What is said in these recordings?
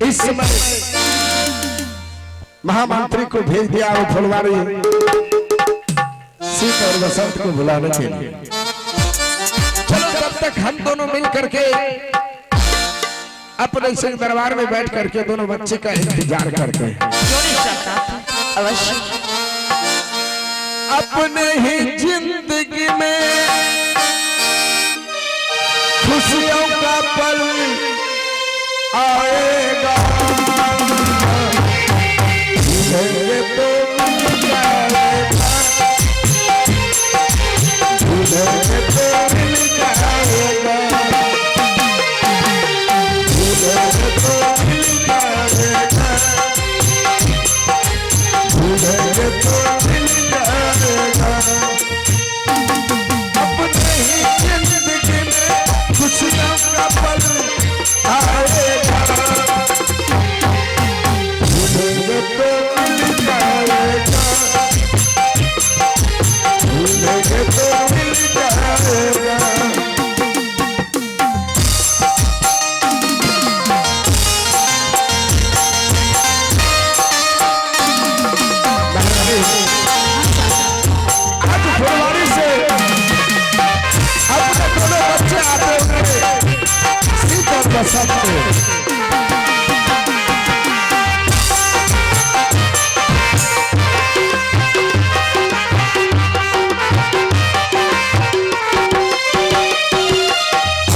इस समय महामंत्री को भेज दिया वो फुलवारी सीत और बसंत को बुलाने के लिए। चलो तब तक हम दोनों मिल करके अपने सिंह दरबार में बैठ करके दोनों बच्चे का इंतजार करते हैं। अवश्य अपने ही जिंदगी में खुशियों का पल आएगा, भूलेंगे तो मिल जाएगा, भूलेंगे तो मिल जाएगा, भूलेंगे तो मिल जाएगा, भूलेंगे तो मिल जाएगा। अपने ही जिंदगी में खुशियों का पल आएगा, भूलेंगे तो मिल जाएगा, भूलेंगे तो मिल जाएगा। आज फुलवारी से अपने दोनों बच्चे आते हुए सीत और बसंत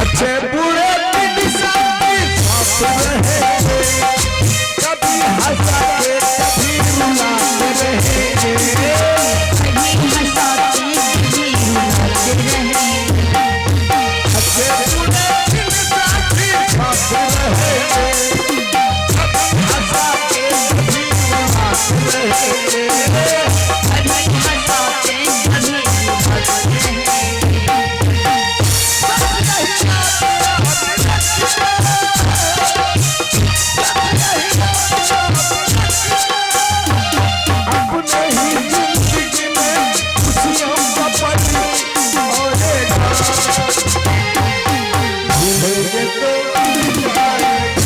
अच्छे बुरे की साथ रहेंगे, कभी हंसाते कभी रुलाते रहेंगे, अच्छे बुरे की साथ रहेंगे, कभी हंसाते कभी रुलाते रहेंगे। अपने ही जिंदगी में खुशियों का पल आएगा, भूलेंगे तो मिल जाएगा,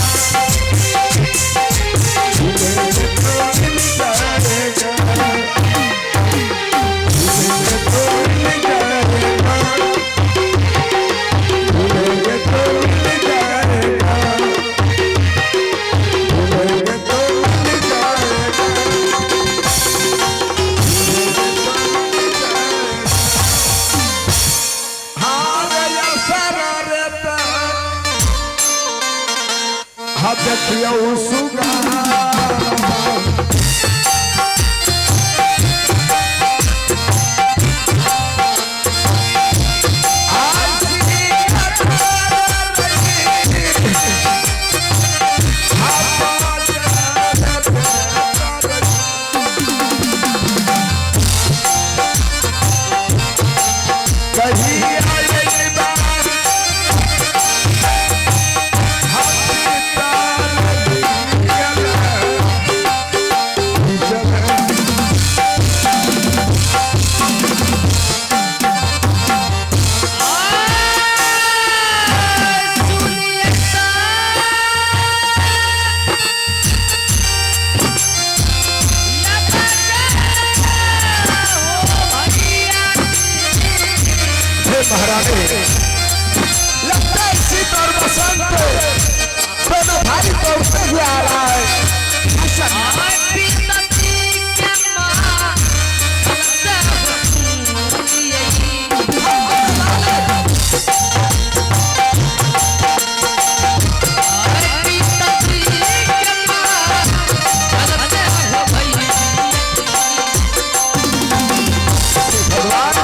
भूलेंगे तो मिल जाएगा, भूलेंगे तो मिल जाएगा, भूलेंगे तो मिल जाएगा, भूलेंगे तो मिल जाएगा। हाँ देखियो सुगा महारानी लगता है सीत और बसंत दोनों भाई पहुंचते हुए आ रहा है। भगवान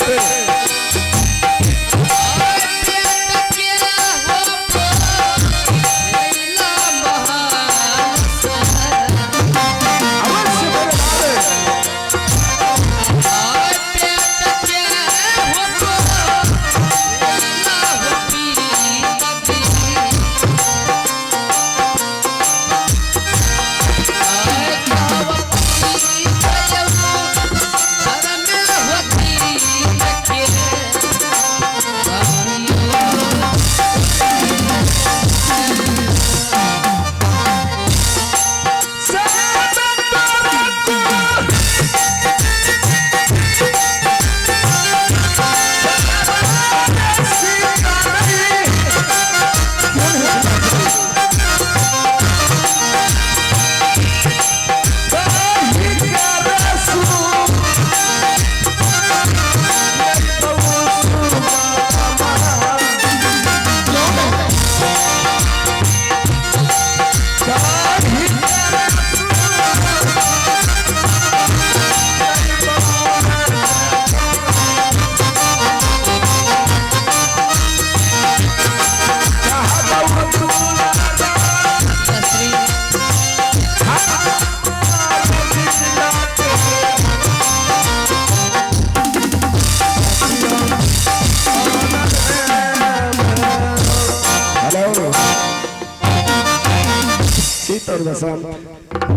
रे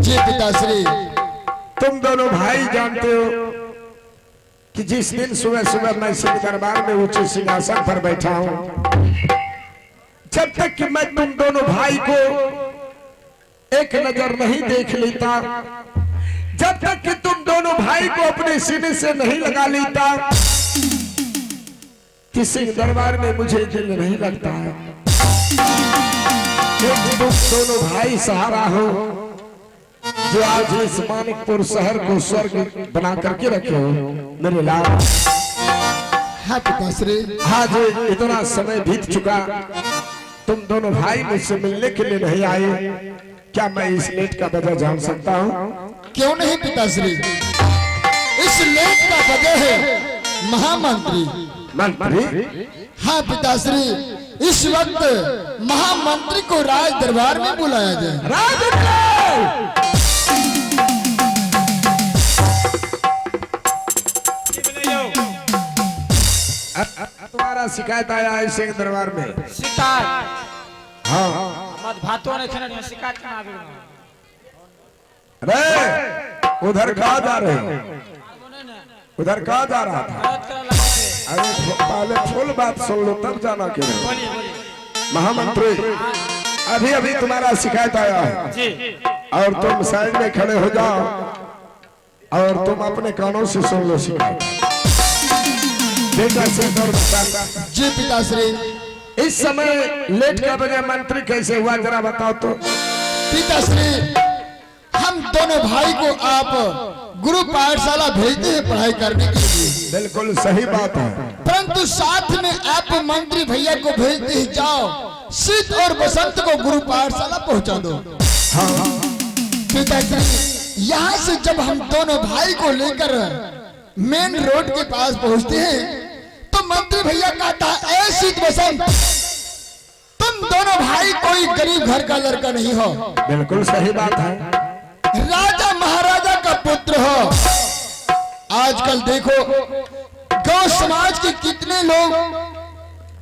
जी पिताश्री, तुम दोनों भाई जानते हो कि जिस दिन सुबह सुबह मैं सिंह दरबार में ऊंचे सिंहासन पर बैठा हूं, जब तक कि मैं तुम दोनों भाई को एक नजर नहीं देख लेता, जब तक कि तुम दोनों भाई को अपने सीने से नहीं लगा लेता, कि सिंह दरबार में मुझे दिल नहीं लगता है। तुम दोनों भाई सहारा हो जो आज इस मानिकपुर शहर को स्वर्ग बना करके रखे हो मेरे लाल। हाँ पिताश्री, आज इतना समय बीत चुका, तुम दोनों भाई मुझसे मिलने के लिए नहीं आए, क्या मैं इस लेट का वजह जान सकता हूँ? क्यों नहीं पिताश्री, इस लेट का वजह है महामंत्री। मंत्री? हाँ पिताश्री, इस वक्त महामंत्री को राज दरबार में बुलाया जाए। राज दरबार? तुम्हारा शिकायत आया है सिंह दरबार में? शिकायत? हाँ। मत भातों ने खेलने शिकायत कहाँ आ गई? अरे उधर कहाँ जा रहे हो? उधर कहाँ जा रहा था? अरे पहले फुल बात सुन लो तब जाना क्यों? महामंत्री, अभी अभी तुम्हारा शिकायत आया है और तुम साइड में खड़े हो जाओ और तुम अपने कानों से सुन लो शिकायत। जी पिताश्री, इस समय लेट का वजह मंत्री कैसे हुआ जरा बताओ तो। पिताश्री, हम दोनों भाई को आप गुरु पाठशाला भेजते हैं पढ़ाई करने के लिए। बिल्कुल सही बात है, परंतु साथ में आप मंत्री भैया को भेजते ही जाओ, शीत और बसंत को गुरु पाठशाला पहुंचा दो। हाँ। पिताश्री, यहाँ से जब हम दोनों भाई को लेकर मेन रोड के पास पहुंचते हैं तो मंत्री भैया कहता है, ए शीत बसंत, तुम दोनों भाई कोई गरीब घर का लड़का नहीं हो। बिल्कुल सही बात है, राजा महाराजा का पुत्र हो। आजकल देखो गांव समाज के कितने लोग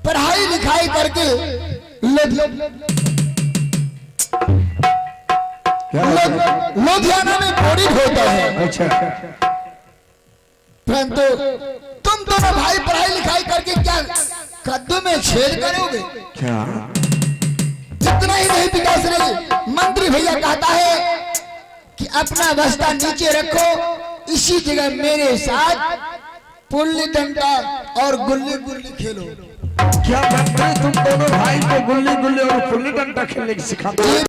पढ़ाई लिखाई करके लुधियाना में बोरी होता है। अच्छा, परंतु तुम दोनों भाई पढ़ाई लिखाई करके क्या कद्दू में छेद करोगे? क्या? इतना ही नहीं पिताश्री, मंत्री भैया कहता है कि अपना बस्ता नीचे रखो, इसी जगह मेरे साथ पुल्ली डंडा और गुल्ली गुल्ली खेलो। क्या मंत्री तुम दोनों भाई को गुल्ली गुल्ली और पुल्ली डंडा खेलने की सिखाते?